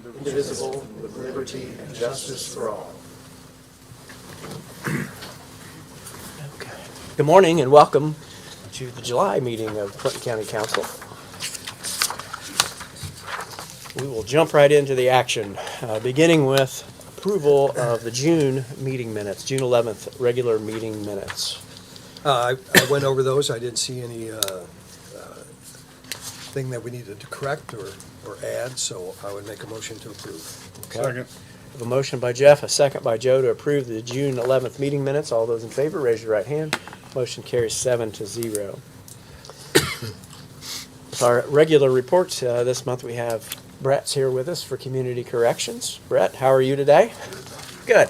indivisible, with liberty and justice for all. Okay. Good morning and welcome to the July meeting of Clinton County Council. We will jump right into the action, beginning with approval of the June meeting minutes, June 11th regular meeting minutes. I went over those. I didn't see any thing that we needed to correct or add, so I would make a motion to approve. Okay. Second. We have a motion by Jeff, a second by Joe to approve the June 11th meeting minutes. All those in favor, raise your right hand. Motion carries 7-0. With our regular reports, this month we have Brett's here with us for community corrections. Brett, how are you today? Good.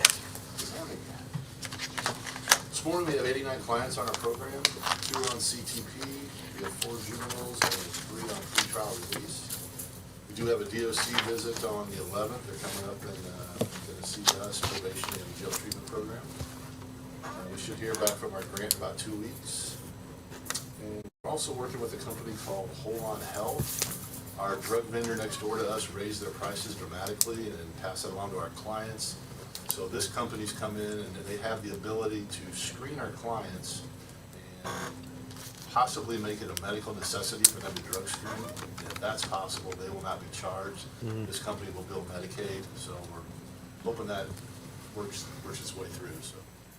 This morning we have 89 clients on our program, 2 on CTP, we have 4 juveniles, and 3 on pretrial release. We do have a DOC visit on the 11th. They're coming up and going to see us, probation and jail treatment program. We should hear back from our grant in about 2 weeks. And we're also working with a company called Hold On Health. Our drug vendor next door to us raised their prices dramatically and pass that along to our clients. So this company's come in and they have the ability to screen our clients and possibly make it a medical necessity for them to drug screen. And if that's possible, they will not be charged. This company will bill Medicaid, so we're hoping that works its way through. So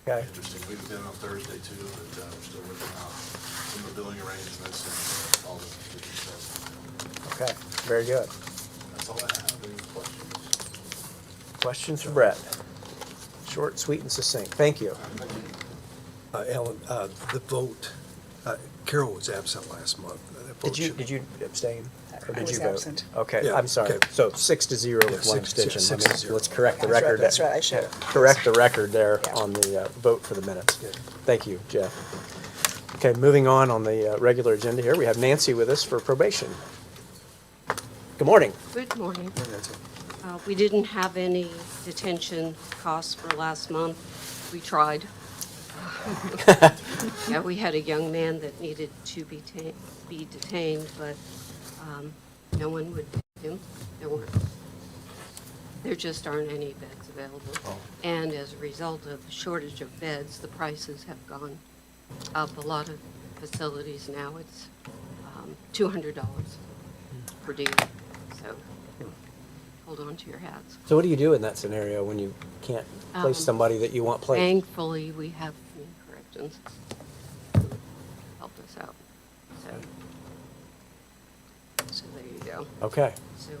Okay. interesting. We've been on Thursday too, but we're still working out some of the billing arrangements and all the details. Okay, very good. That's all I have. Any questions? Questions for Brett? Short, sweet, and succinct. Thank you. Ellen, the vote, Carol was absent last month. That vote should- Did you abstain? Or I did was you vote? absent. Okay, Yeah, I'm sorry. okay. So 6-0 with one 6 abstention. 6-0. Let's correct the That's right, record. that's right, I should. Correct the record there Yeah. on the vote for the minutes. Yeah. Thank you, Jeff. Okay, moving on the regular agenda here, we have Nancy with us for probation. Good morning. Good morning. That's it. We didn't have any detention costs for last month. We tried. Yeah, we had a young man that needed to be detained, but no one would take him. There just aren't any beds available. And as a result of the shortage of beds, the prices have gone up. A lot of facilities now, it's $200 per day. So hold on to your hats. So what do you do in that scenario when you can't place somebody that you want placed? Thankfully, we have community corrections helped us out. So there you go. Okay, So,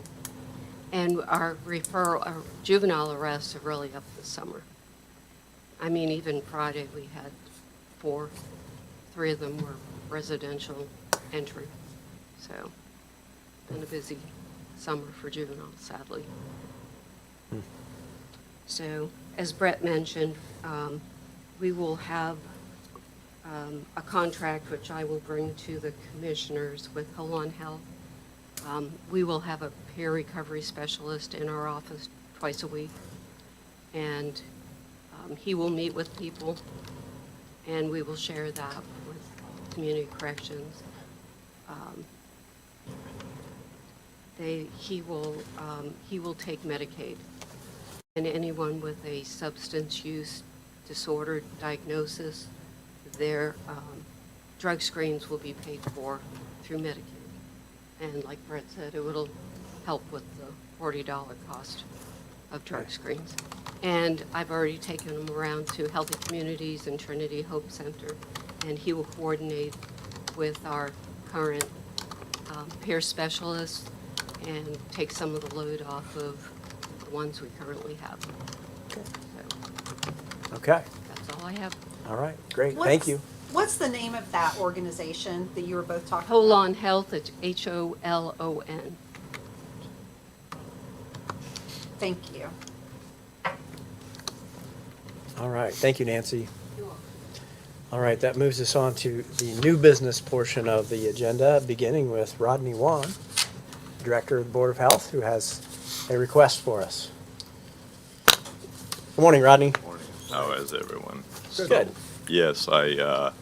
and our juvenile arrests are really up this summer. I mean, even Friday, we had 4. 3 of them were residential entry. So, been a busy summer for juveniles, sadly. So, as Brett mentioned, we will have a contract which I will bring to the commissioners with Hold On Health. We will have a peer recovery specialist in our office twice a week, and he will meet with people, and we will share that with community corrections. He will take Medicaid, and anyone with a substance use disorder diagnosis, their drug screens will be paid for through Medicaid. And like Brett said, it will help with the $40 cost of drug screens. And I've already taken him around to Healthy Communities and Trinity Hope Center, and he will coordinate with our current peer specialists and take some of the load off of the ones we currently have. So okay. that's all I have. All right, great. Thank you. What's the name of that organization that you were both talking about? Hold On Health, it's HOLON. Thank you. All right, thank you, Nancy. All right, that moves us on to the new business portion of the agenda, beginning with Rodney Wan, Director of the Board of Health, who has a request for us. Good morning, Rodney. Morning. How is everyone? Good. Yes, I've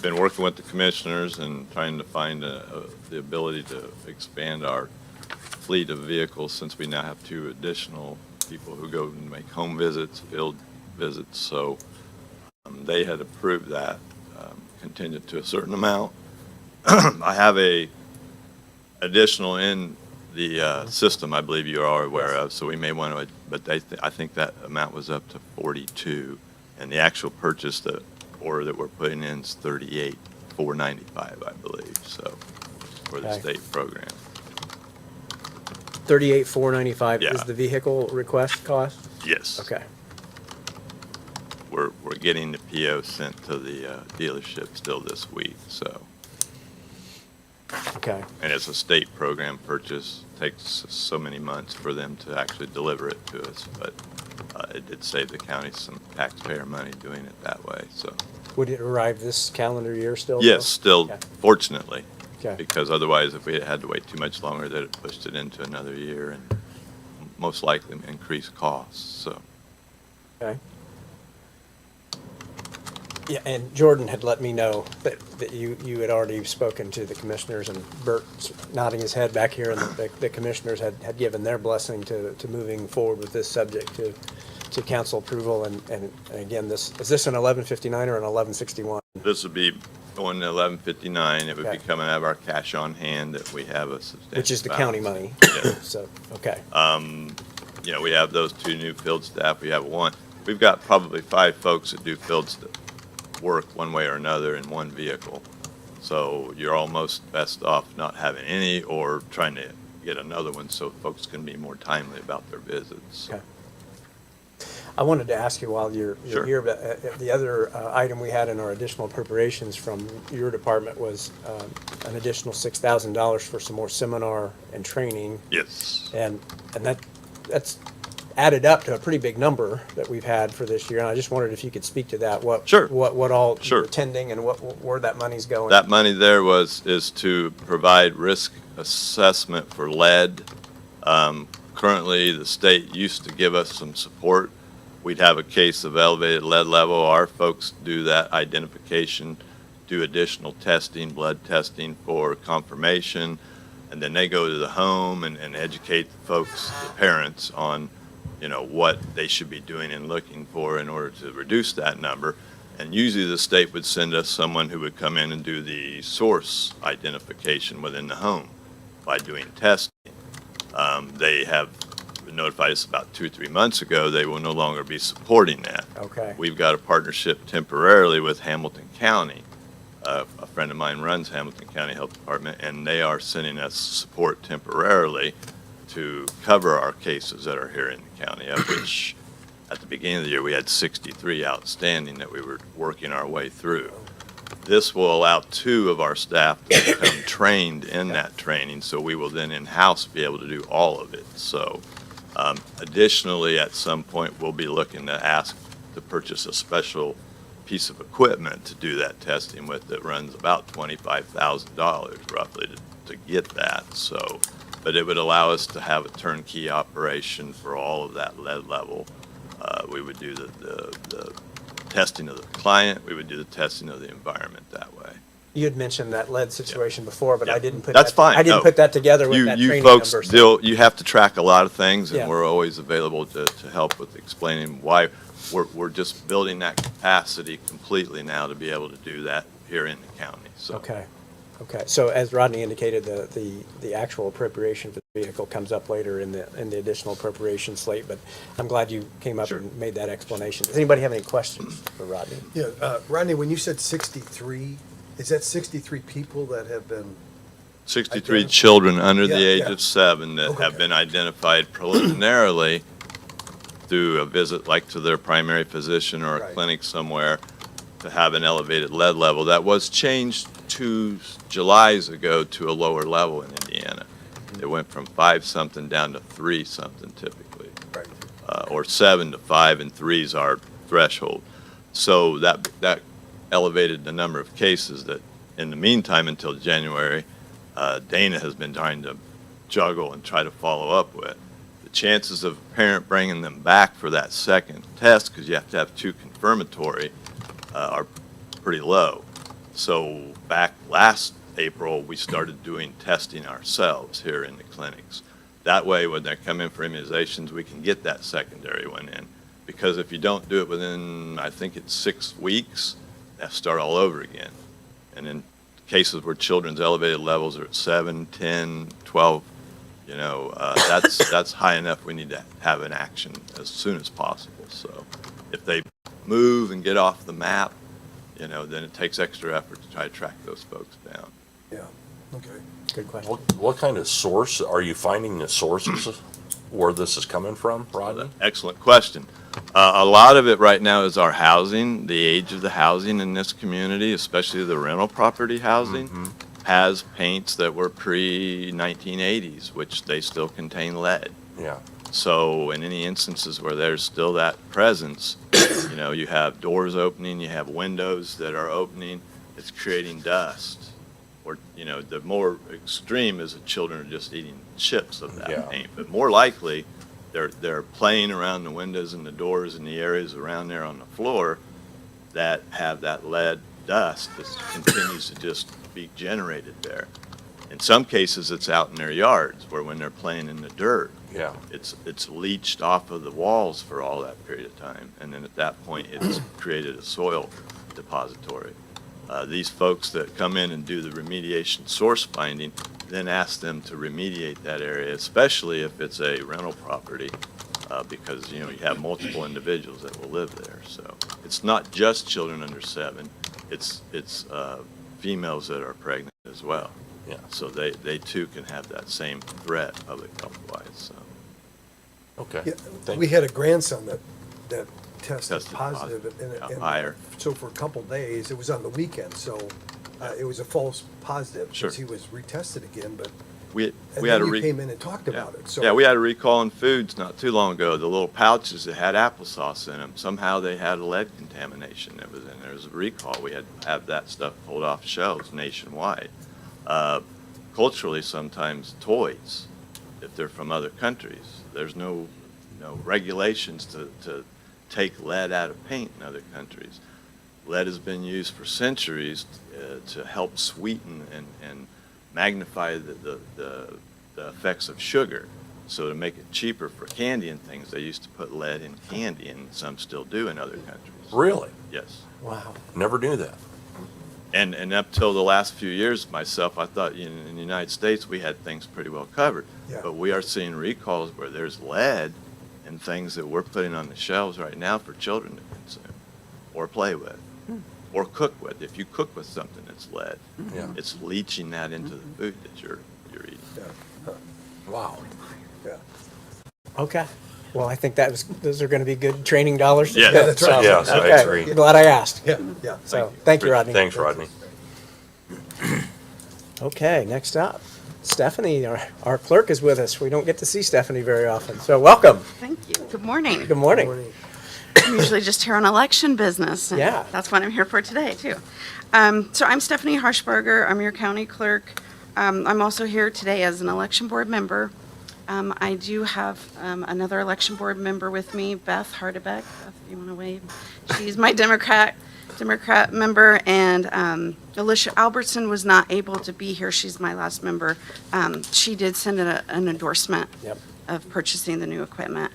been working with the commissioners and trying to find the ability to expand our fleet of vehicles since we now have 2 additional people who go and make home visits, field visits. So they had approved that contingent to a certain amount. I have a additional in the system, I believe you are aware of, so we may want to, but I think that amount was up to 42, and the actual purchase order that we're putting in is 38,495, I believe, so, for the Okay. state program. 38,495 is Yeah. the vehicle request cost? Yes. Okay. We're getting the PO sent to the dealership still this week, so. Okay. And it's a state program purchase, takes so many months for them to actually deliver it to us, but it did save the county some taxpayer money doing it that way, so. Would it arrive this calendar year still? Yes, still, Okay. fortunately, Okay. because otherwise, if we had to wait too much longer, they'd have pushed it into another year and most likely increase costs, so. Okay. Yeah, and Jordan had let me know that you had already spoken to the commissioners, and Bert's nodding his head back here, and the commissioners had given their blessing to moving forward with this subject to council approval, and again, is this an 1159 or an 1161? This would be going to 1159, it would be Okay. coming out of our cash on hand that we have a substantial. Which is the county balance. money. Yeah. So, okay. You know, we have those 2 new field staff, we have one, we've got probably 5 folks that do field work one way or another in one vehicle. So you're almost best off not having any or trying to get another one so folks can be more timely about their visits. Okay. I wanted to ask you while you're Sure. here, but the other item we had in our additional appropriations from your department was an additional $6,000 for some more seminar and training. Yes. And that's added up to a pretty big number that we've had for this year. And I just wondered if you could speak to that, Sure. what all Sure. you're attending and where that money's going. That money there is to provide risk assessment for lead. Currently, the state used to give us some support. We'd have a case of elevated lead level. Our folks do that identification, do additional testing, blood testing for confirmation, and then they go to the home and educate the folks, the parents, on, you know, what they should be doing and looking for in order to reduce that number. And usually the state would send us someone who would come in and do the source identification within the home by doing testing. They have notified us about 2 or 3 months ago they will no longer be supporting that. Okay. We've got a partnership temporarily with Hamilton County. A friend of mine runs Hamilton County Health Department, and they are sending us support temporarily to cover our cases that are here in the county, of which at the beginning of the year we had 63 outstanding that we were working our way through. This will allow 2 of our staff to become trained in that training, so we will then in-house be able to do all of it. So additionally, at some point, we'll be looking to ask to purchase a special piece of equipment to do that testing with that runs about $25,000 roughly to get that. So, but it would allow us to have a turnkey operation for all of that lead level. We would do the testing of the client, we would do the testing of the environment that way. You had mentioned that lead situation before, but I Yeah. didn't put That's that. fine. I didn't No. put that together with You, that you training folks number. you have to track a lot of things, Yeah. and we're always available to help with explaining why we're just building that capacity completely now to be able to do that here in the county, so. Okay. So as Rodney indicated, the actual appropriation for the vehicle comes up later in the additional appropriation slate, but I'm glad you came up Sure. and made that explanation. Does anybody have any questions for Rodney? Yeah, Rodney, when you said 63, is that 63 people that have been, 63 Identify- children under the Yeah, age yeah. of 7 that Okay. have been identified preliminarily through a visit like to their primary physician or a Right. clinic somewhere to have an elevated lead level. That was changed 2 Julys ago to a lower level in Indiana. It went from 5-something down to 3-something typically, right, or 7 to 5, and 3 is our threshold. So that elevated the number of cases that, in the meantime, until January, Dana has been trying to juggle and try to follow up with. The chances of a parent bringing them back for that second test, because you have to have 2 confirmatory, are pretty low. So back last April, we started doing testing ourselves here in the clinics. That way, when they come in for immunizations, we can get that secondary one in. Because if you don't do it within, I think it's 6 weeks, they have to start all over again. And in cases where children's elevated levels are at 7, 10, 12, that's high enough. We need to have an action as soon as possible. So if they move and get off the map, then it takes extra effort to try to track those folks down. Yeah, okay. Good question. What kind of source, are you finding the sources where this is coming from, Rodney? Excellent question. A lot of it right now is our housing, the age of the housing in this community, especially the rental property housing, has paints that were pre-1980s, which they still contain lead. Yeah, So in any instances where there's still that presence, you have doors opening, you have windows that are opening, it's creating dust. Or, the more extreme is the children are just eating chips of that Yeah. paint. But more likely, they're playing around the windows and the doors and the areas around there on the floor that have that lead dust that continues to just be generated there. In some cases, it's out in their yards where when they're playing in the dirt, yeah. it's leached off of the walls for all that period of time. And then at that point, it's created a soil depository. These folks that come in and do the remediation source finding then ask them to remediate that area, especially if it's a rental property, because, you have multiple individuals that will live there. So it's not just children under 7, it's females that are pregnant as well. Yeah. So they too can have that same threat public health-wise, so. Okay. Yeah, Thank we you. had a grandson that tested Tested positive. positive. and Higher. So for a couple days, it was on the weekend, so it was a false positive. Sure. Because he was retested again, but, We and had then a you re- came in and talked Yeah. about it, so. Yeah, we had a recall on foods not too long ago. The little pouches that had applesauce in them, somehow they had a lead contamination that was in there. There was a recall. We had to have that stuff pulled off shelves nationwide. Culturally, sometimes toys, if they're from other countries, there's no regulations to take lead out of paint in other countries. Lead has been used for centuries to help sweeten and magnify the effects of sugar. So to make it cheaper for candy and things, they used to put lead in candy, and some still do in other countries. Really? Yes. Wow. Never knew that. And up till the last few years, myself, I thought in the United States, we had things pretty well covered. Yeah. But we are seeing recalls where there's lead in things that we're putting on the shelves right now for children to consume or play with or cook with. If you cook with something that's lead, Yeah. it's leaching that into the food that you're eating. Yeah, Wow. yeah. Okay. Well, I think those are going to be good training dollars. to Yeah, spend, that's right. so, Yes, I okay. agree. Glad I asked. Yeah, yeah. So, thank you, Rodney. Thanks, Rodney. Okay, next up, Stephanie, our clerk is with us. We don't get to see Stephanie very often, so welcome. Thank you. Good morning. Good morning. Morning. I'm usually just here on election business. and Yeah. That's what I'm here for today, too. So I'm Stephanie Harshberger. I'm your county clerk. I'm also here today as an election board member. I do have another election board member with me, Beth Hardebeck. Beth, if you want to wave. She's my Democrat member, and Alicia Albertson was not able to be here. She's my last member. She did send an endorsement Yep. of purchasing the new equipment.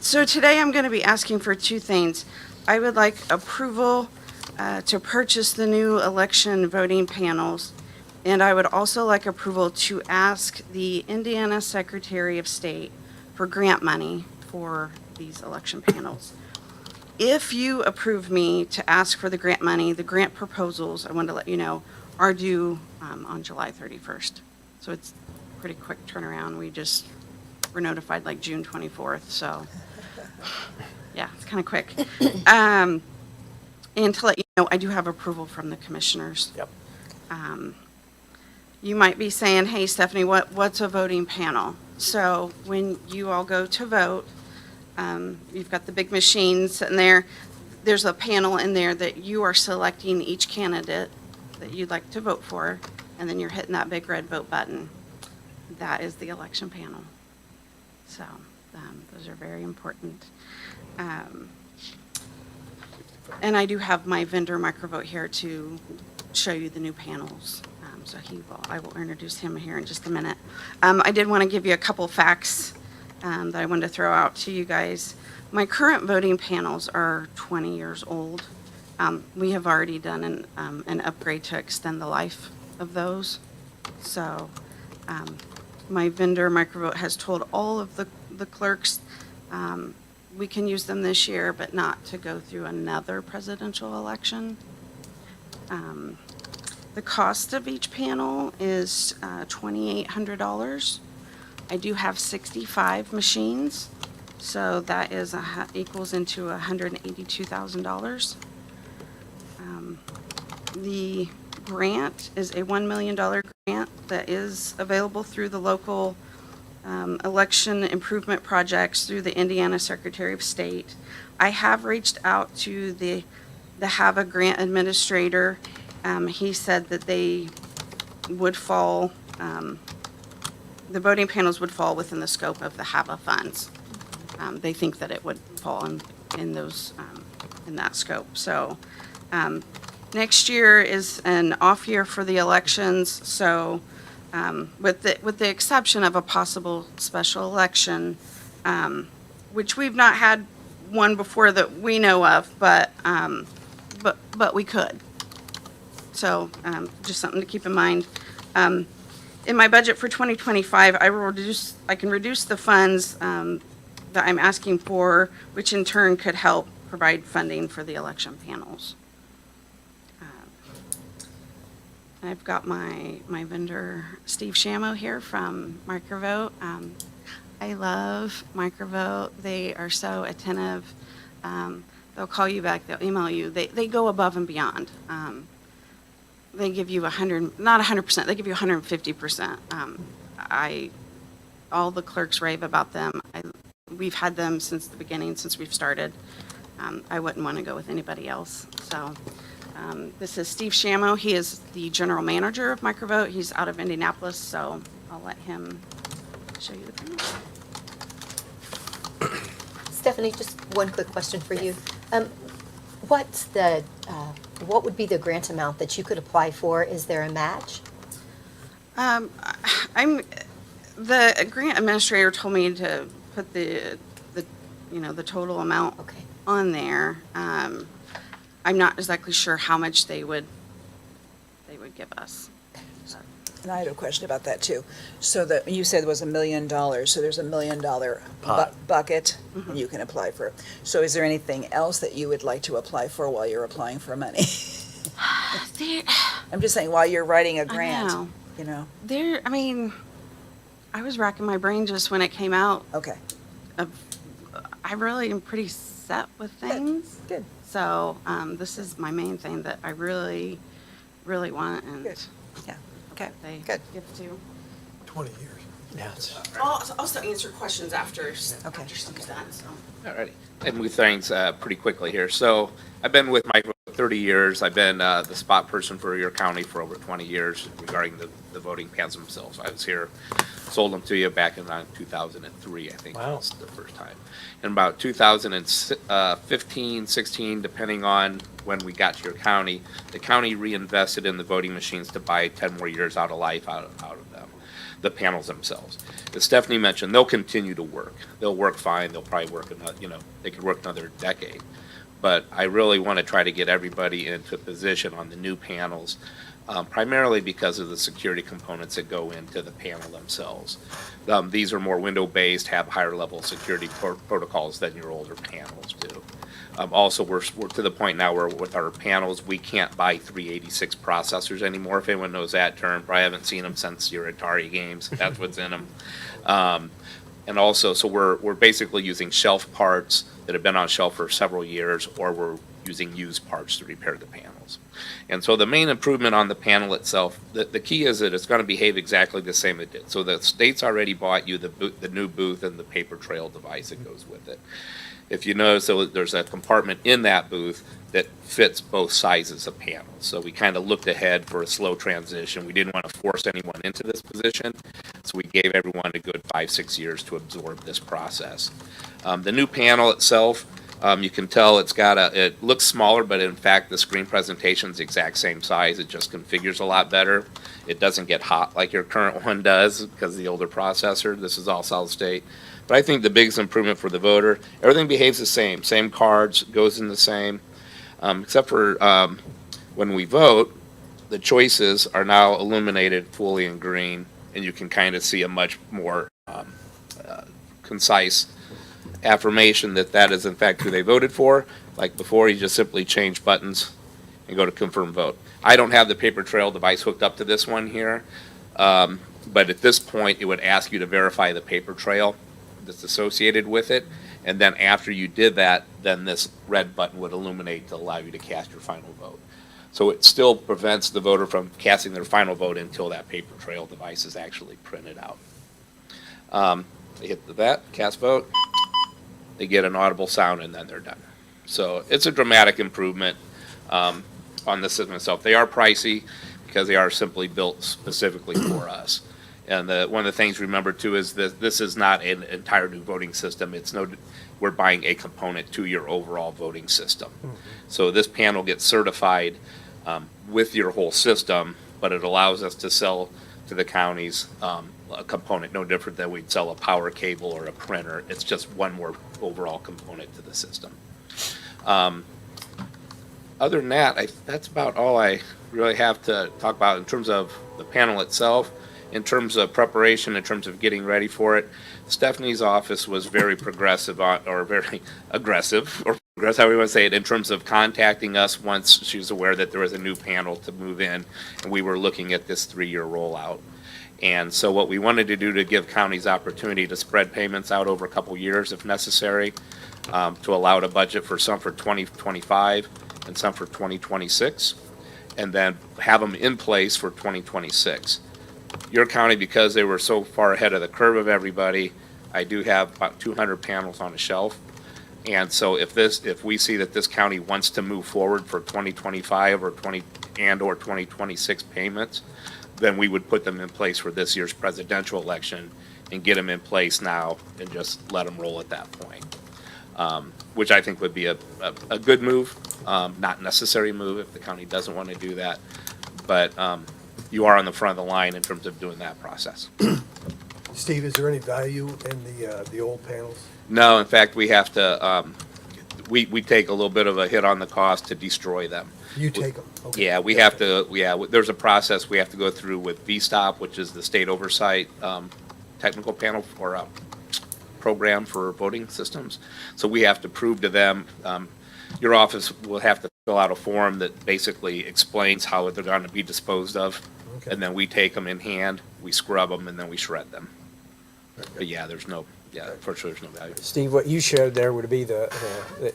So today I'm going to be asking for two things. I would like approval to purchase the new election voting panels, and I would also like approval to ask the Indiana Secretary of State for grant money for these election panels. If you approve me to ask for the grant money, the grant proposals, I want to let you know, are due on July 31st. So it's a pretty quick turnaround. We're notified like June 24th, so yeah, it's kind of quick. And to let you know, I do have approval from the commissioners. Yep. You might be saying, hey, Stephanie, what's a voting panel? So when you all go to vote, you've got the big machines sitting there. There's a panel in there that you are selecting each candidate that you'd like to vote for, and then you're hitting that big red vote button. That is the election panel. So those are very important. And I do have my vendor microvote here to show you the new panels. So I will introduce him here in just a minute. I did want to give you a couple facts that I wanted to throw out to you guys. My current voting panels are 20 years old. We have already done an upgrade to extend the life of those. So my vendor, Microvote, has told all of the clerks we can use them this year, but not to go through another presidential election. The cost of each panel is $2,800. I do have 65 machines, so that is equals into $182,000. The grant is a $1 million grant that is available through the local election improvement projects through the Indiana Secretary of State. I have reached out to the HAVA grant administrator. He said that they would fall, the voting panels would fall within the scope of the HAVA funds. They think that it would fall in those, in that scope. So next year is an off year for the elections, so with the exception of a possible special election, which we've not had one before that we know of, but we could. So just something to keep in mind. In my budget for 2025, I can reduce the funds that I'm asking for, which in turn could help provide funding for the election panels. I've got my vendor, Steve Shamo, here from Microvote. I love Microvote. They are so attentive. They'll call you back, they'll email you. They go above and beyond. They give you not 100%, they give you 150%. All the clerks rave about them. We've had them since the beginning, since we've started. I wouldn't want to go with anybody else. So this is Steve Shamo. He is the general manager of Microvote. He's out of Indianapolis, so I'll let him show you the panel. Stephanie, just one quick question for you. What would be the grant amount that you could apply for? Is there a match? The grant administrator told me to put the total amount Okay. on there. I'm not exactly sure how much they would give us. And I had a question about that too. So that, you said it was $1 million, so there's $1 million Pot. bucket, and you can apply for it. So is there anything else that you would like to apply for while you're applying for money? I'm just saying, while you're writing a grant, you know? I was racking my brain just when it came out. Okay, I really am pretty set with things. good. So this is my main thing that I really, really want, and Good. Yeah, okay, they good. give to. 20 years. Yeah, it's- I'll also answer questions after Okay. Steve's done, so. Alrighty, and move things pretty quickly here. So I've been with Mike for 30 years. I've been the spot person for your county for over 20 years regarding the voting pans themselves. I was here, sold them to you back in 2003, I think. Wow. Was the first time. In about 2015, 16, depending on when we got to your county, the county reinvested in the voting machines to buy 10 more years out of life out of them, the panels themselves. As Stephanie mentioned, they'll continue to work. They'll work fine. They'll probably work they could work another decade. But I really want to try to get everybody into position on the new panels, primarily because of the security components that go into the panel themselves. These are more window-based, have higher level security protocols than your older panels do. Also, we're to the point now where with our panels, we can't buy 386 processors anymore. If anyone knows that term, probably haven't seen them since your Atari games. That's what's in them. And also, so we're basically using shelf parts that have been on shelf for several years, or we're using used parts to repair the panels. And so the main improvement on the panel itself, the key is that it's going to behave exactly the same it did. So the state's already bought you the new booth and the paper trail device that goes with it. If you notice, so there's a compartment in that booth that fits both sizes of panels. So we kind of looked ahead for a slow transition. We didn't want to force anyone into this position, so we gave everyone a good 5-6 years to absorb this process. The new panel itself You can tell it looks smaller, but in fact, the screen presentation's the exact same size. It just configures a lot better. It doesn't get hot like your current one does because of the older processor. This is all solid state. But I think the biggest improvement for the voter, everything behaves the same. Same cards, goes in the same, except for when we vote, the choices are now illuminated fully in green, and you can kind of see a much more concise affirmation that that is in fact who they voted for. Like before, you just simply change buttons and go to confirm vote. I don't have the paper trail device hooked up to this one here, but at this point, it would ask you to verify the paper trail that's associated with it, and then after you did that, then this red button would illuminate to allow you to cast your final vote. So it still prevents the voter from casting their final vote until that paper trail device is actually printed out. They hit that, cast vote, they get an audible sound, and then they're done. So it's a dramatic improvement on the system itself. They are pricey because they are simply built specifically for us. And one of the things to remember too is that this is not an entire new voting system. We're buying a component to your overall voting system. Mm-hmm. So this panel gets certified with your whole system, but it allows us to sell to the counties a component no different than we'd sell a power cable or a printer. It's just one more overall component to the system. Other than that, that's about all I really have to talk about in terms of the panel itself. In terms of preparation, in terms of getting ready for it, Stephanie's office was very progressive or very aggressive, or progressive, however you want to say it, in terms of contacting us once she was aware that there was a new panel to move in, and we were looking at this 3-year rollout. And so what we wanted to do to give counties opportunity to spread payments out over a couple years if necessary, to allow a budget for some for 2025 and some for 2026, and then have them in place for 2026. Your county, because they were so far ahead of the curve of everybody, I do have about 200 panels on the shelf. And so if we see that this county wants to move forward for 2025 or 2026 payments, then we would put them in place for this year's presidential election and get them in place now and just let them roll at that point. Which I think would be a good move, not necessary move if the county doesn't want to do that. But you are on the front of the line in terms of doing that process. Steve, is there any value in the old panels? No, in fact, we have to, we take a little bit of a hit on the cost to destroy them. You take them? Okay. Yeah, we have to, there's a process we have to go through with VSTOP, which is the state oversight technical panel or program for voting systems. So we have to prove to them, your office will have to fill out a form that basically explains how they're going to be disposed of. Okay. And then we take them in hand, we scrub them, and then we shred them. Okay. But yeah, for sure there's no value. Steve, what you showed there would be the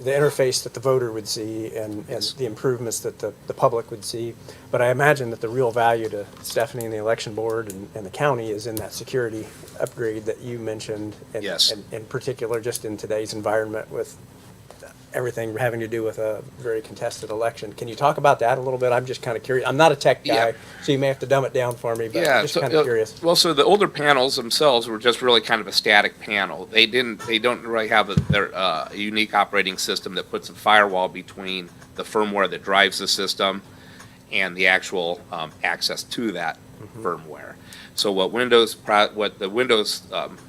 interface that the voter would see and the improvements that the public would see. But I imagine that the real value to Stephanie and the election board and the county is in that security upgrade that you mentioned. And, yes. And in particular, just in today's environment with everything having to do with a very contested election. Can you talk about that a little bit? I'm just kind of curious. I'm not a tech guy, so you may have to dumb it down for me, but I'm just kind of curious. Well, so the older panels themselves were just really kind of a static panel. They don't really have their unique operating system that puts a firewall between the firmware that drives the system and the actual access to that firmware. So what the Windows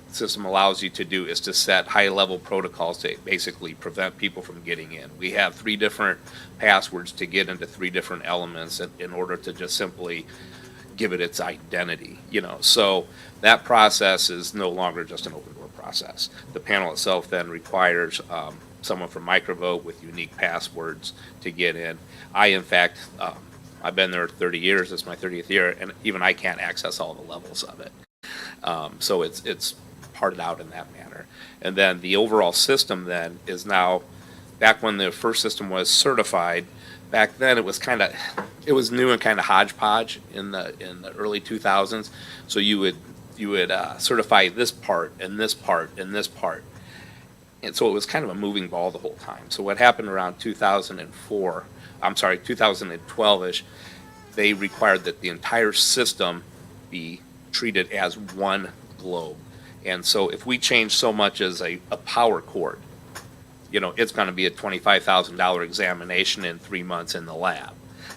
system allows you to do is to set high-level protocols to basically prevent people from getting in. We have 3 different passwords to get into 3 different elements in order to just simply give it its identity. So that process is no longer just an open door process. The panel itself then requires someone from Microvote with unique passwords to get in. In fact, I've been there 30 years. It's my 30th year, and even I can't access all the levels of it. So it's parted out in that manner. And then the overall system then is now, back when the first system was certified, back then it was new and kind of hodgepodge in the early 2000s. So you would certify this part and this part and this part. And so it was kind of a moving ball the whole time. So what happened around 2012-ish, they required that the entire system be treated as one globe. And so if we change so much as a power cord, it's gonna be a $25,000 examination in 3 months in the lab.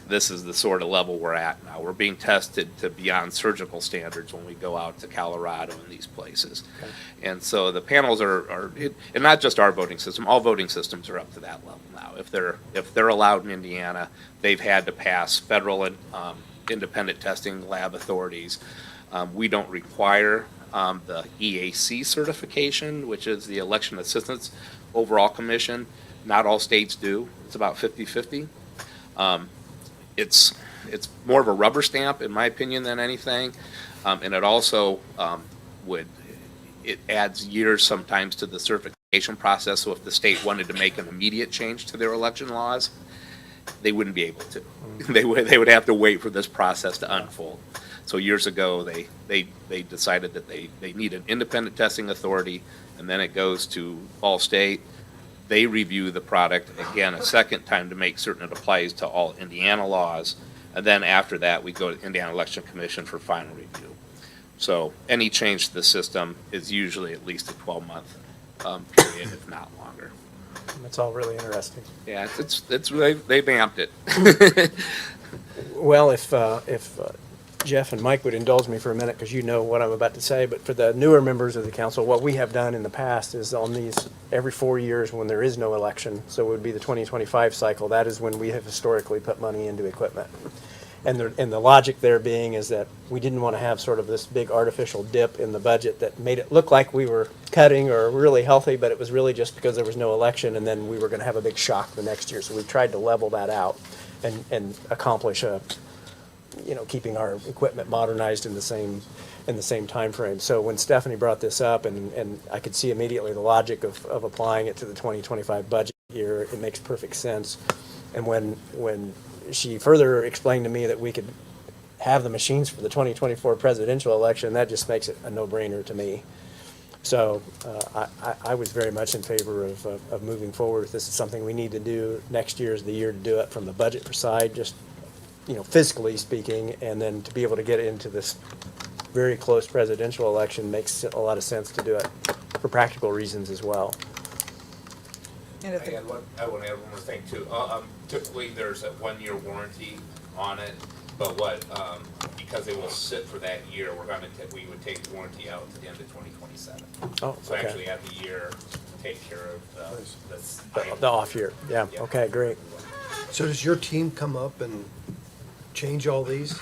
This is the sort of level we're at now. We're being tested to beyond surgical standards when we go out to Colorado and these places. And so the panels and not just our voting system, all voting systems are up to that level now. If they're allowed in Indiana, they've had to pass federal and independent testing lab authorities. We don't require the EAC certification, which is the Election Assistance Overall Commission. Not all states do. It's about 50-50. It's more of a rubber stamp, in my opinion, than anything. And it also it adds years sometimes to the certification process. So if the state wanted to make an immediate change to their election laws, they wouldn't be able to. They would have to wait for this process to unfold. So years ago, they decided that they need an independent testing authority, and then it goes to Ball State. They review the product again a second time to make certain it applies to all Indiana laws. And then after that, we go to Indiana Election Commission for final review. So any change to the system is usually at least a 12-month period, if not longer. That's all really interesting. Yeah, they've amped it. Well, if Jeff and Mike would indulge me for a minute, because you know what I'm about to say, but for the newer members of the council, what we have done in the past is on these, every 4 years when there is no election, so it would be the 2025 cycle, that is when we have historically put money into equipment. And the logic there being is that we didn't want to have sort of this big artificial dip in the budget that made it look like we were cutting or really healthy, but it was really just because there was no election, and then we were going to have a big shock the next year. So we tried to level that out and accomplish keeping our equipment modernized in the same time frame. So when Stephanie brought this up, and I could see immediately the logic of applying it to the 2025 budget year, it makes perfect sense. And when she further explained to me that we could have the machines for the 2024 presidential election, that just makes it a no-brainer to me. So I was very much in favor of moving forward. This is something we need to do. Next year is the year to do it from the budget side, just fiscally speaking, and then to be able to get into this very close presidential election makes a lot of sense to do it for practical reasons as well. And if the- I want to add one more thing too. Typically, there's a 1-year warranty on it, but because they will sit for that year, we would take the warranty out to the end of 2027. Oh, So okay. actually have the year to take care of The off year, yeah, okay, great. So does your team come up and change all these?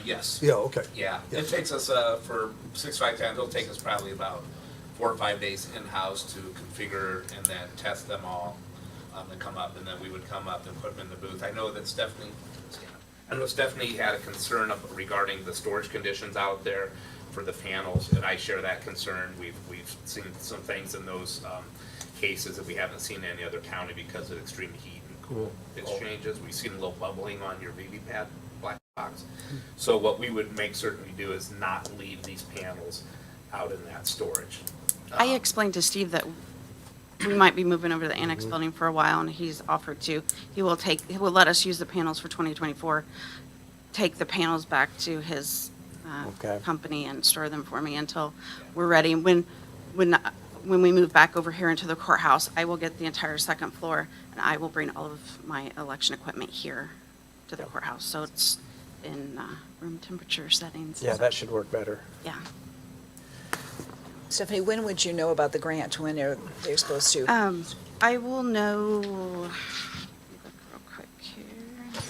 Yes. Yeah, okay. Yeah, it takes us, for 6-5 times, it'll take us probably about 4 or 5 days in-house to configure and then test them all, and come up, and then we would come up and put them in the booth. I know Stephanie had a concern regarding the storage conditions out there for the panels, and I share that concern. We've seen some things in those, cases that we haven't seen in any other county because of extreme heat and cool exchanges. We've seen a little bubbling on your VVPAT black box. So what we would make certain we do is not leave these panels out in that storage. I explained to Steve that we might be moving over to the annex building for a while, and he's offered to. He will let us use the panels for 2024, take the panels back to his Okay. company and store them for me until we're ready. When we move back over here into the courthouse, I will get the entire second floor, and I will bring all of my election equipment here to the courthouse, so it's in room temperature settings. Yeah, that should work better. Yeah. Stephanie, when would you know about the grant? When are they supposed to? I will know, let me look real quick here.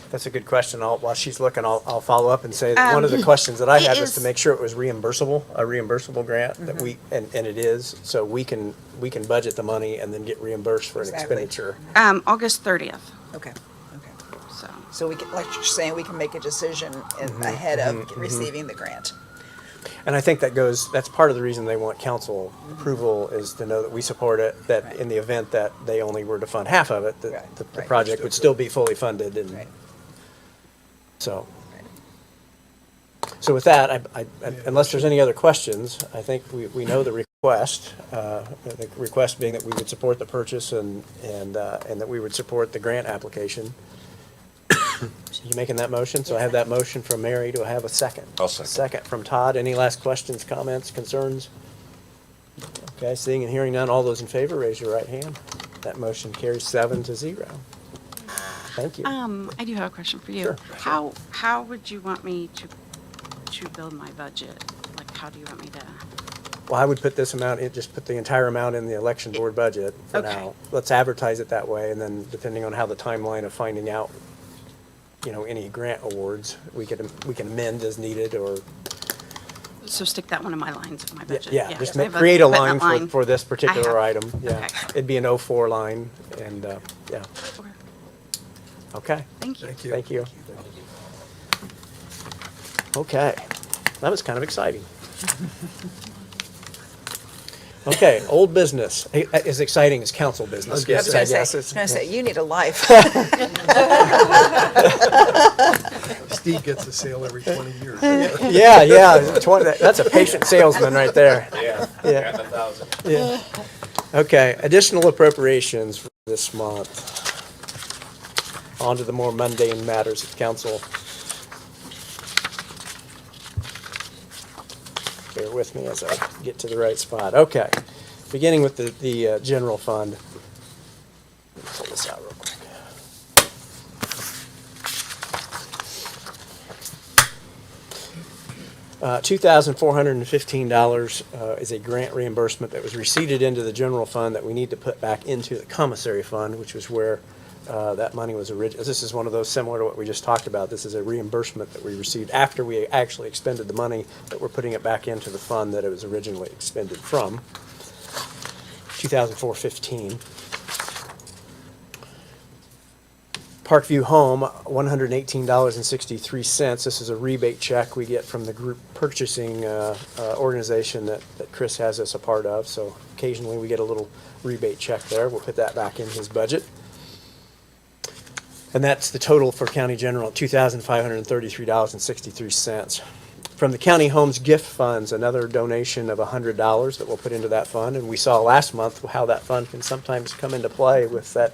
That's a good question. While she's looking, I'll follow up and say that one of the questions that I it had was to is- make sure it was reimbursable, a reimbursable grant that and it is, so we can budget the money and then get reimbursed for an Exactly. expenditure. August 30th, Okay. so. So we can, like you're saying, we can make a decision ahead of receiving the grant. And I think that's part of the reason they want council approval, is to know that we support it, that Right. in the event that they only were to fund half of it, that Right, the right. project would still be fully funded, and Right. so. So with that, unless there's any other questions, I think we know the request. The request being that we would support the purchase and that we would support the grant application. You making that motion? So I have that motion from Mary. Do I have a second? I'll second. A second from Todd. Any last questions, comments, concerns? Okay, seeing and hearing none, all those in favor, raise your right hand. That motion carries 7-0. Thank you. I do have a question for you. Sure. How would you want me to build my budget? Like, how do you want me to? Well, I would put this amount, just put the entire amount in the election board budget for Okay. now. Let's advertise it that way, and then depending on how the timeline of finding out, any grant awards, we can amend as needed, or, So stick that one in my lines of my budget? yeah, just I have create a equipment line for this particular I have. item, yeah. Okay. It'd be an 04 line, and, yeah, Okay. okay. Thank you. Thank you. Thank you. Okay, that was kind of exciting. Okay, old business, as exciting as council business I was gets, gonna I I guess. was gonna say, you need a life. Steve gets a sale every 20 years. Yeah, 20, that's a patient salesman right there. Yeah. Yeah. Okay, additional appropriations for this month. On to the more mundane matters of council. Bear with me as I get to the right spot. Okay, beginning with the general fund. Let me pull this out real quick. $2,415 is a grant reimbursement that was receipted into the general fund that we need to put back into the commissary fund, which was where that money was originally. This is one of those similar to what we just talked about. This is a reimbursement that we received after we actually expended the money, that we're putting it back into the fund that it was originally expended from. 2004-15. Parkview Home, $118.63. This is a rebate check we get from the group purchasing organization that Chris has us a part of. So occasionally we get a little rebate check there. We'll put that back in his budget. And that's the total for County General, $2,533.63. From the County Homes Gift Funds, another donation of $100 that we'll put into that fund. And we saw last month how that fund can sometimes come into play with that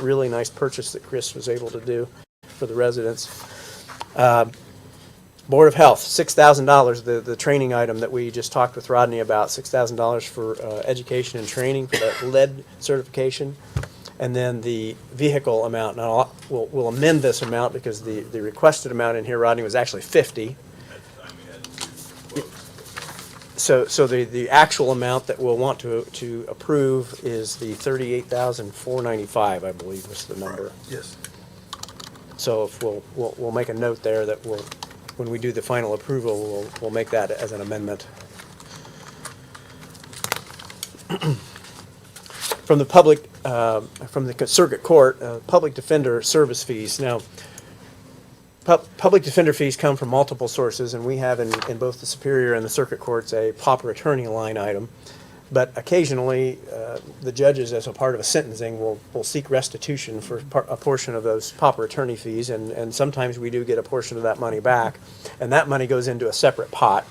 really nice purchase that Chris was able to do for the residents. Board of Health, $6,000, the training item that we just talked with Rodney about, $6,000 for education and training for that lead certification. And then the vehicle amount, now we'll amend this amount because the requested amount in here, Rodney, was actually 50. So the actual amount that we'll want to approve is the $38,495, I believe was the number. Yes. So if we'll make a note there that when we do the final approval, we'll make that as an amendment. From the public, from the circuit court, public defender service fees. Now, public defender fees come from multiple sources, and we have in both the Superior and the Circuit Courts a pauper attorney line item. But occasionally, the judges, as a part of a sentencing, will seek restitution for a portion of those pauper attorney fees, and sometimes we do get a portion of that money back, and that money goes into a separate pot.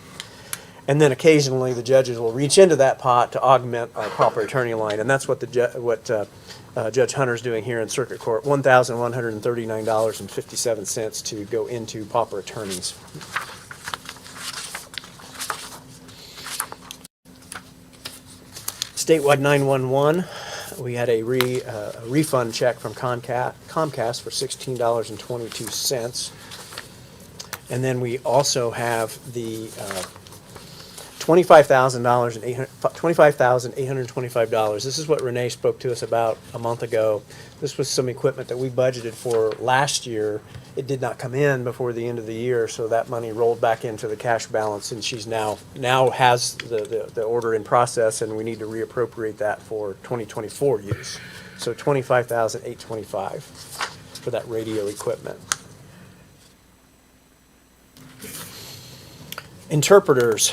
And then occasionally, the judges will reach into that pot to augment our pauper attorney line, and that's what Judge Hunter's doing here in Circuit Court, $1,139.57 to go into pauper attorneys. Statewide 911, we had a refund check from Comcast for $16.22. And then we also have the $25,825. This is what Renee spoke to us about a month ago. This was some equipment that we budgeted for last year. It did not come in before the end of the year, so that money rolled back into the cash balance, and she's now has the order in process, and we need to reappropriate that for 2024 use. So $25,825 for that radio equipment. Interpreters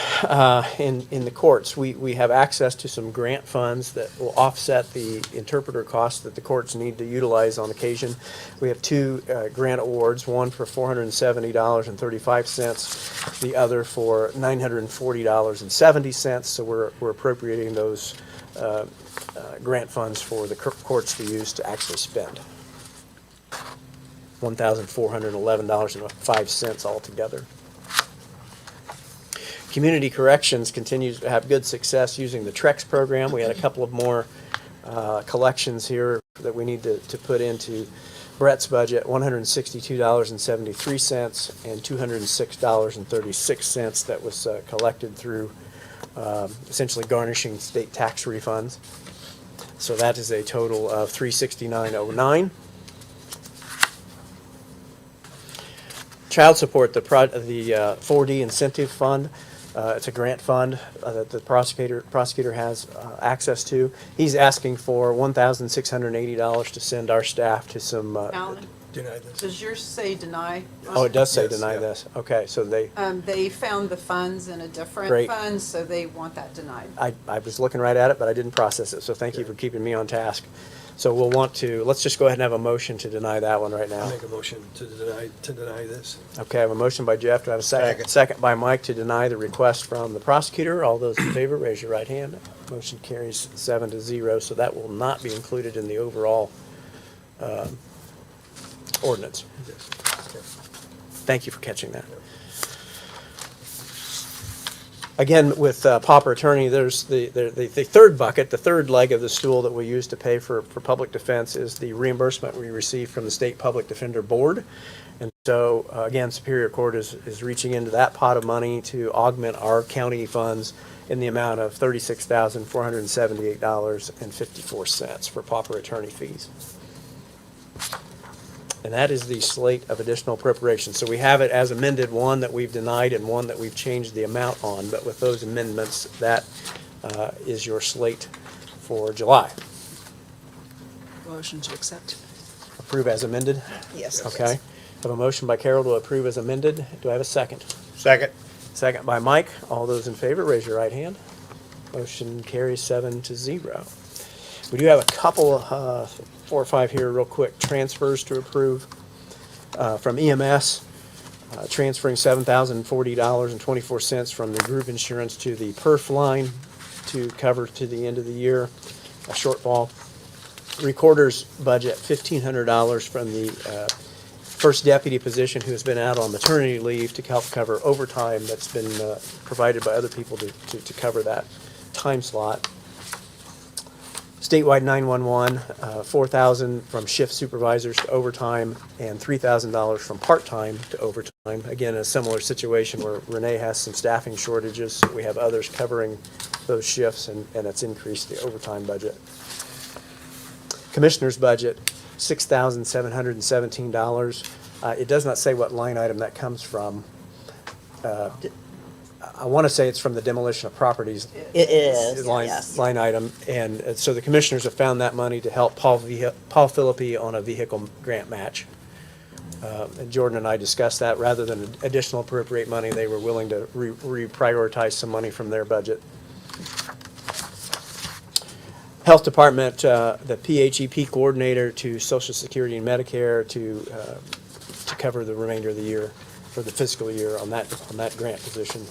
in the courts, we have access to some grant funds that will offset the interpreter costs that the courts need to utilize on occasion. We have two grant awards, one for $470.35, the other for $940.70. So we're appropriating those grant funds for the courts to use to actually spend. $1,411.05 altogether. Community Corrections continues to have good success using the TREX program. We had a couple of more collections here that we need to put into Brett's budget, $162.73 and $206.36 that was collected through essentially garnishing state tax refunds. So that is a total of $369.09. Child support, the 4D incentive fund. It's a grant fund that the prosecutor has access to. He's asking for $1,680 to send our staff to some. Alan, Deny this. does yours say deny? Oh, it does say Yes, deny yeah. this. Okay, so they. They found the funds in a different Great. fund, so they want that denied. I was looking right at it, but I didn't process it. So thank you for keeping me on task. So we'll want to. Let's just go ahead and have a motion to deny that one right now. Make a motion to deny this. Okay, I have a motion by Jeff. Do I have a second? Second. Second by Mike to deny the request from the prosecutor. All those in favor, raise your right hand. Motion carries 7-0, so that will not be included in the overall ordinance. Yes. Okay. Thank you for catching that. Again, with pauper attorney, there's the third bucket, the third leg of the stool that we use to pay for public defense is the reimbursement we receive from the State Public Defender Board. And so, again, Superior Court is reaching into that pot of money to augment our county funds in the amount of $36,478.54 for pauper attorney fees. And that is the slate of additional appropriations. So we have it as amended, one that we've denied and one that we've changed the amount on. But with those amendments, that is your slate for July. Motion to accept? Approve as amended? Yes. Okay. Have a motion by Carol to approve as amended. Do I have a second? Second. Second by Mike. All those in favor, raise your right hand. Motion carries 7-0. We do have a couple, 4 or 5 here real quick, transfers to approve from EMS, transferring $7,040.24 from the group insurance to the perf line to cover to the end of the year, a shortfall. Recorder's budget, $1,500 from the first deputy position who has been out on maternity leave to help cover overtime that's been provided by other people to cover that time slot. Statewide 911, $4,000 from shift supervisors to overtime and $3,000 from part-time to overtime. Again, a similar situation where Renee has some staffing shortages. We have others covering those shifts and it's increased the overtime budget. Commissioner's budget, $6,717. It does not say what line item that comes from. I want to say it's from the demolition of properties It is, line, yes. line item. And so the commissioners have found that money to help Paul Philippi on a vehicle grant match. And Jordan and I discussed that. Rather than additional appropriate money, they were willing to reprioritize some money from their budget. Health Department, the PHEP coordinator to Social Security and Medicare to cover the remainder of the year, for the fiscal year on that grant position.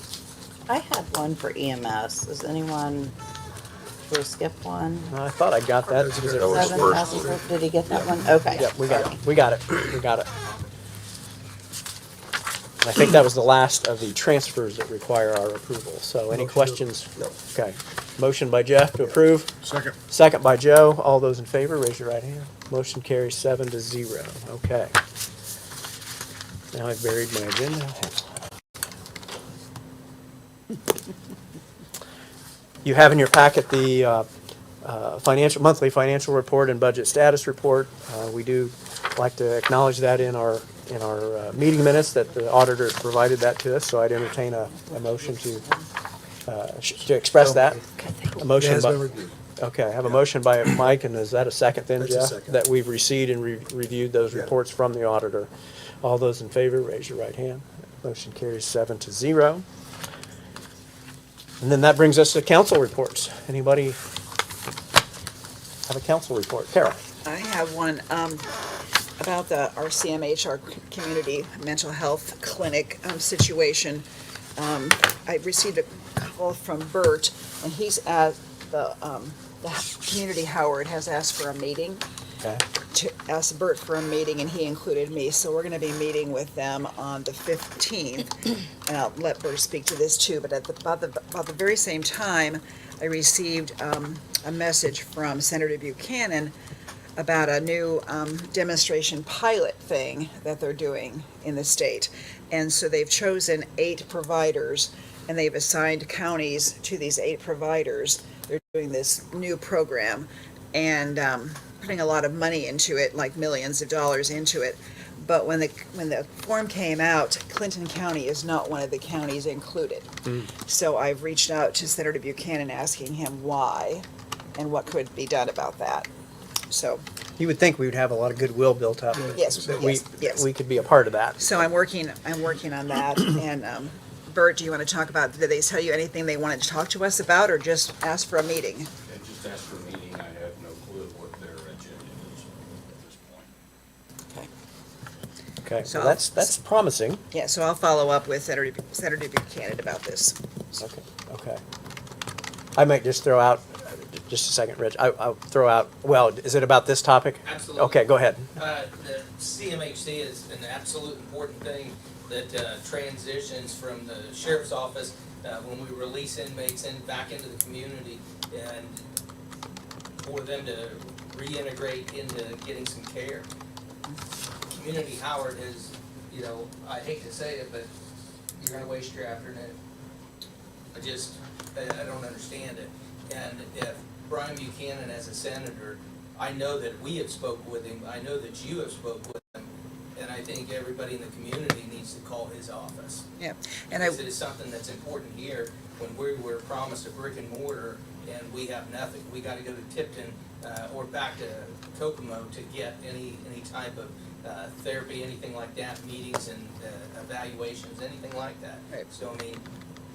I had one for EMS. Does anyone, should we skip one? I thought I got that. Was it- That was the first 7,000, did he get that one? Okay. Yep, we got it. We got it. We got it. And I think that was the last of the transfers that require our approval. So any questions? No. Okay. Motion by Jeff to approve. Second. Second by Joe. All those in favor, raise your right hand. Motion carries 7-0. Okay. Now I've buried my agenda. You have in your packet the monthly financial report and budget status report. We do like to acknowledge that in our meeting minutes that the auditor provided that to us, so I'd entertain a motion to express that. A motion It has by, been reviewed. okay, I have a motion by Mike, and is that a second then, That's a Jeff? second. That we've received and reviewed those Yeah. reports from the auditor. All those in favor, raise your right hand. Motion carries 7-0. And then that brings us to council reports. Anybody have a council report? Carol? I have one about the RCMH, our Community Mental Health Clinic situation. I received a call from Bert, and he's at the community Howard has asked for a meeting Okay. to ask Bert for a meeting, and he included me, so we're gonna be meeting with them on the 15th. And I'll let Bert speak to this too, but about the very same time, I received a message from Senator Buchanan about a new demonstration pilot thing that they're doing in the state. And so they've chosen 8 providers, and they've assigned counties to these 8 providers. They're doing this new program and putting a lot of money into it, like millions of dollars into it. But when the form came out, Clinton County is not one of the counties included. So I've reached out to Senator Buchanan asking him why and what could be done about that. So, You would think we would have a lot of goodwill built up. Yes, that yes. we could be a part of that. so I'm working on that. And Bert, do you want to talk about, did they tell you anything they wanted to talk to us about, or just ask for a meeting? And just ask for a meeting, I have no clue what their agenda is at this point. Okay. Okay, So well, that's promising. Yeah, so I'll follow up with Senator Buchanan about this. Okay, okay. I might just throw out, just a second, Rich, I'll throw out, well, is it about this topic? Absolutely. Okay, go ahead. The CMHC is an absolute important thing that transitions from the sheriff's office when we release inmates back into the community, and for them to reintegrate into getting some care. Community Howard is, I hate to say it, but you're gonna waste your afternoon. I don't understand it. And if Brian Buchanan as a senator, I know that we have spoke with him, I know that you have spoke with him, and I think everybody in the community needs to call his office. Yeah, Because it is something that's important here, when we were promised a brick and mortar and we have nothing. We gotta go to Tipton, or back to Kokomo to get any type of therapy, anything like that, meetings and evaluations, anything like that. Right. So, I mean,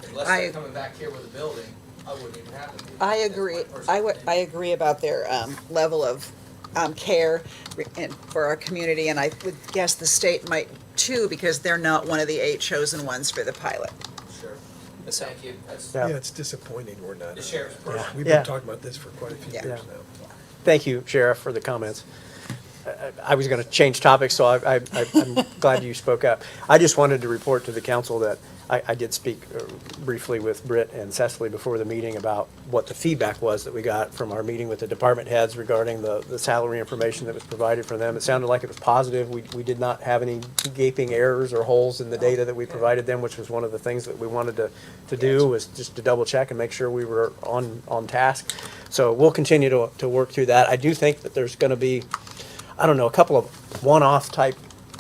unless they're coming back here with a building, I wouldn't even have them. I agree. I agree about their level of care for our community, and I would guess the state might too, because they're not one of the 8 chosen ones for the pilot. Sure. But thank you. That's Yeah. Yeah, it's disappointing we're not. the sheriff's person. We've Yeah. been talking about this for quite a few Yeah. years now. Thank you, Sheriff, for the comments. I was going to change topics, so I'm glad you spoke up. I just wanted to report to the council that I did speak briefly with Britt and Cecily before the meeting about what the feedback was that we got from our meeting with the department heads regarding the salary information that was provided for them. It sounded like it was positive. We did not have any gaping errors or holes in the data that we provided them, which was one of the things that we wanted to do, was just to double check and make sure we were on task. So we'll continue to work through that. I do think that there's going to be, I don't know, a couple of one-off type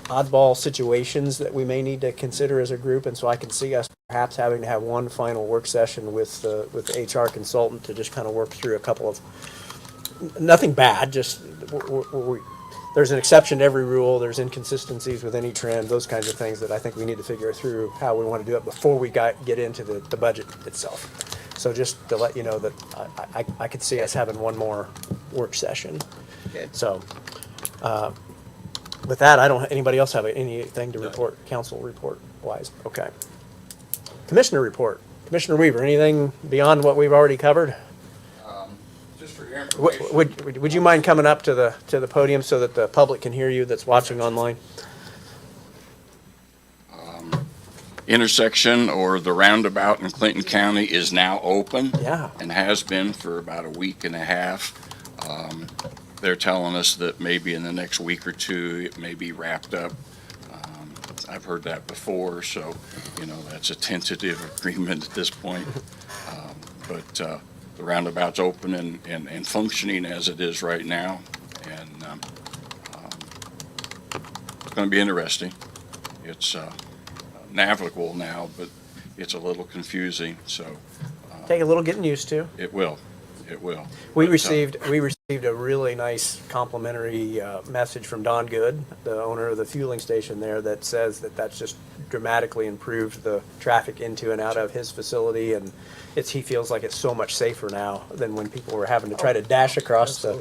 oddball situations that we may need to consider as a group, and so I can see us perhaps having to have one final work session with the HR consultant to just kind of work through a couple of, nothing bad, just there's an exception to every rule, there's inconsistencies with any trend, those kinds of things that I think we need to figure through how we want to do it before we get into the budget itself. So just to let you know that I could see us having one more work session. Good. So, with that, anybody else have anything to report, council report wise? Okay. Commissioner report. Commissioner Weaver, anything beyond what we've already covered? Just for your information. Would you mind coming up to the podium so that the public can hear you that's watching online? Intersection or the roundabout in Clinton County is now open. Yeah. And has been for about a week and a half. They're telling us that maybe in the next week or two, it may be wrapped up. I've heard that before, so, that's a tentative agreement at this point. But the roundabout's open and functioning as it is right now. And it's going to be interesting. It's navigable now, but it's a little confusing, so Take a little getting used to. it will. We But, received a really nice complimentary message from Don Good, the owner of the fueling station there, that says that that's just dramatically improved the traffic into and out of his facility, and he feels like it's so much safer now than when people were having to try to dash across the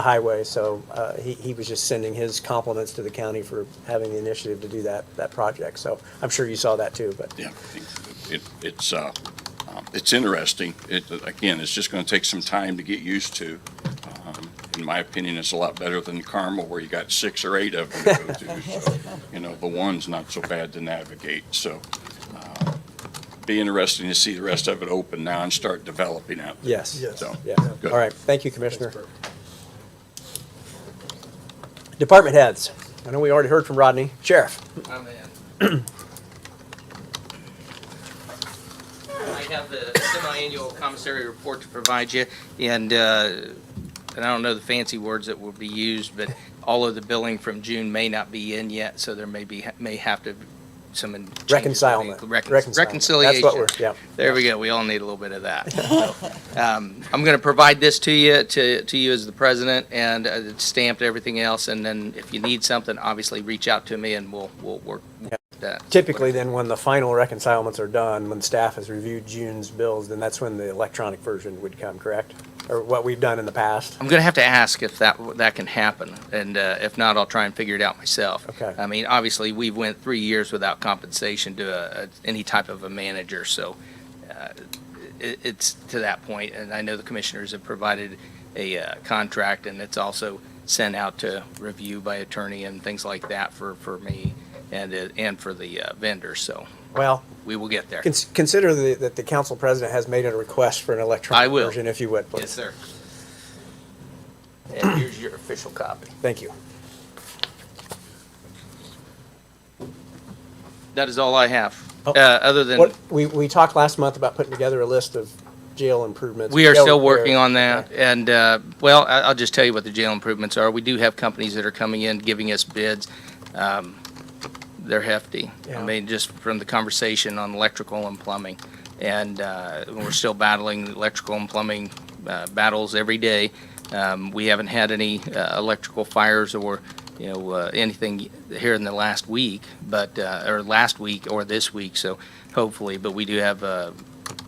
highway. So he was just sending his compliments to the county for having the initiative to do that project. So I'm sure you saw that too, but. Yeah, it's interesting. Again, it's just going to take some time to get used to. in my opinion, is a lot better than Carmel, where you got 6 or 8 of them to go to. So, the one's not so bad to navigate. So, be interesting to see the rest of it open now and start developing out there. Yes. Yes. So, Yeah. good. All right. Thank you, Commissioner. Department heads. I know we already heard from Rodney. Sheriff. I'm in. I have the semi-annual commissary report to provide you, and I don't know the fancy words that will be used, but all of the billing from June may not be in yet, so there may have to some changes. Reconcilement. Reconciliation. That's what we're, yeah. There we go. We all need a little bit of that. So, I'm going to provide this to you as the president, and it's stamped, everything else. And then if you need something, obviously reach out to me, and we'll work with that. Typically, then, when the final reconcilements are done, when staff has reviewed June's bills, then that's when the electronic version would come, correct? Or what we've done in the past? I'm going to have to ask if that can happen, and if not, I'll try and figure it out myself. Okay. I mean, obviously, we went 3 years without compensation to any type of a manager, so it's to that point. And I know the commissioners have provided a contract, and it's also sent out to review by attorney and things like that for me and for the vendor. So Well, we will get there. consider that the council president has made a request for an I electronic will. version, if you would, please. Yes, sir. And here's your official copy. Thank you. That is all I have. Oh, Other than. What, we talked last month about putting together a list of jail improvements. We are jail still repair. working on that, and, well, I'll just tell you what the jail improvements are. We do have companies that are coming in, giving us bids. They're hefty. Yeah. I mean, just from the conversation on electrical and plumbing. And we're still battling electrical and plumbing battles every day. We haven't had any electrical fires or, anything here in the last week, but, or last week or this week, so hopefully, but we do have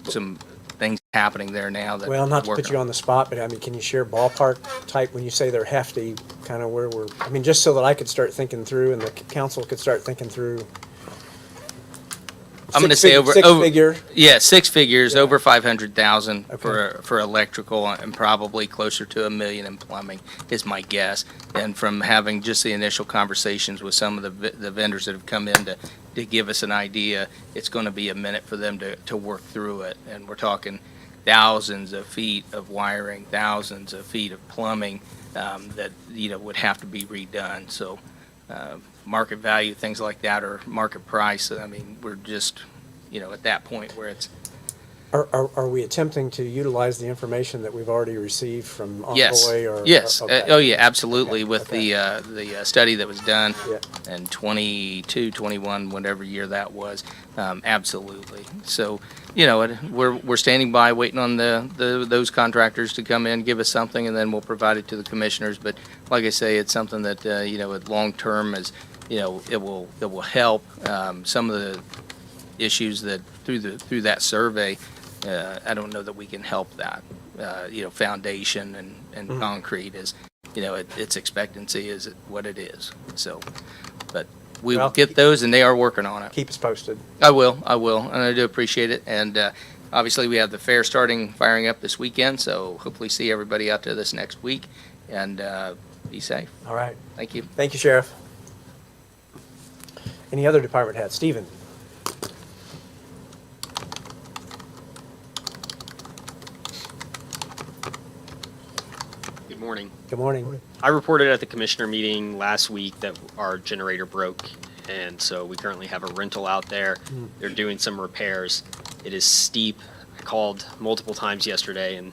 some things happening there now that. Well, not to we're put working you on the spot, but I mean, can you share ballpark type when you say they're hefty, kind of where we're, I mean, just so that I could start thinking through and the council could start thinking through. I'm gonna say Six figure. Yeah, 6 figures, over 500,000 Okay. for electrical, and probably closer to $1 million in plumbing is my guess. And from having just the initial conversations with some of the vendors that have come in to give us an idea, it's gonna be a minute for them to work through it. And we're talking thousands of feet of wiring, thousands of feet of plumbing, that, would have to be redone. So, market value, things like that, or market price, I mean, we're just, at that point where it's. Are we attempting to utilize the information that we've already received from Yes, Envoy or? yes. Okay. Oh, yeah, absolutely, Okay, with okay. the study that was done Yeah. in 22, 21, whatever year that was, absolutely. So, we're standing by, waiting on those contractors to come in, give us something, and then we'll provide it to the commissioners. But like I say, it's something that, at long-term is, it will help. Some of the issues that through that survey, I don't know that we can help that. Foundation and Mm-hmm. concrete is, its expectancy is what it is. So, but we will Well, get those, and they are working on it. Keep us posted. I will, and I do appreciate it. And obviously, we have the fair firing up this weekend, so hopefully see everybody out there this next week, and be safe. All right. Thank you. Thank you, Sheriff. Any other department heads? Stephen? Good morning. Good morning. I reported at the commissioner meeting last week that our generator broke, and so we currently have a rental out there. They're doing some repairs. It is steep. I called multiple times yesterday, and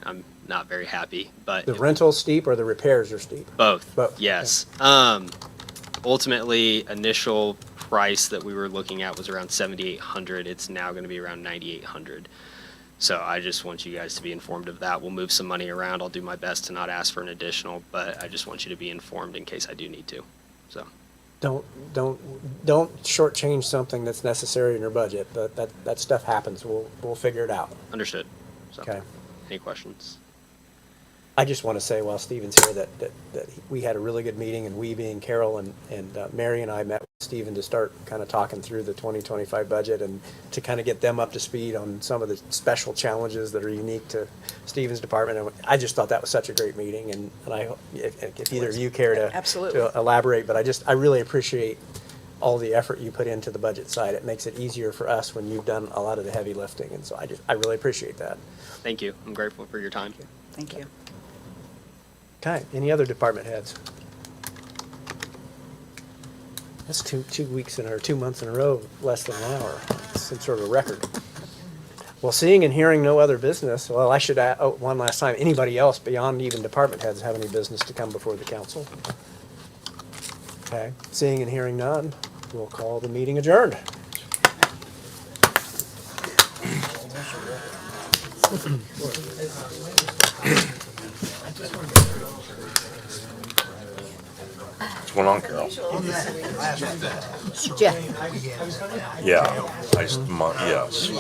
I'm not very happy, but The rental's steep or the repairs are steep? both. Both, Yes. Ultimately, initial price that we were looking at was around 7,800. It's now going to be around 9,800. So I just want you guys to be informed of that. We'll move some money around. I'll do my best to not ask for an additional, but I just want you to be informed in case I do need to. So Don't shortchange something that's necessary in your budget. That stuff happens. We'll figure it out. understood. So Okay. any questions? I just want to say while Stephen's here that we had a really good meeting, and we being Carol and Mary and I met with Stephen to start kind of talking through the 2025 budget and to kind of get them up to speed on some of the special challenges that are unique to Stephen's department. And I just thought that was such a great meeting, and I, if either of you care to Absolutely. to elaborate, but I really appreciate all the effort you put into the budget side. It makes it easier for us when you've done a lot of the heavy lifting, and so I really appreciate that. Thank you. I'm grateful for your time. Thank you. Okay, any other department heads? That's 2 weeks in, or 2 months in a row, less than an hour. It's some sort of a record. Well, seeing and hearing no other business, well, I should add, one last time, anybody else beyond even department heads have any business to come before the council? Okay, seeing and hearing none, we'll call the meeting adjourned. What's going on, Carol? Jeff. Yeah, yes.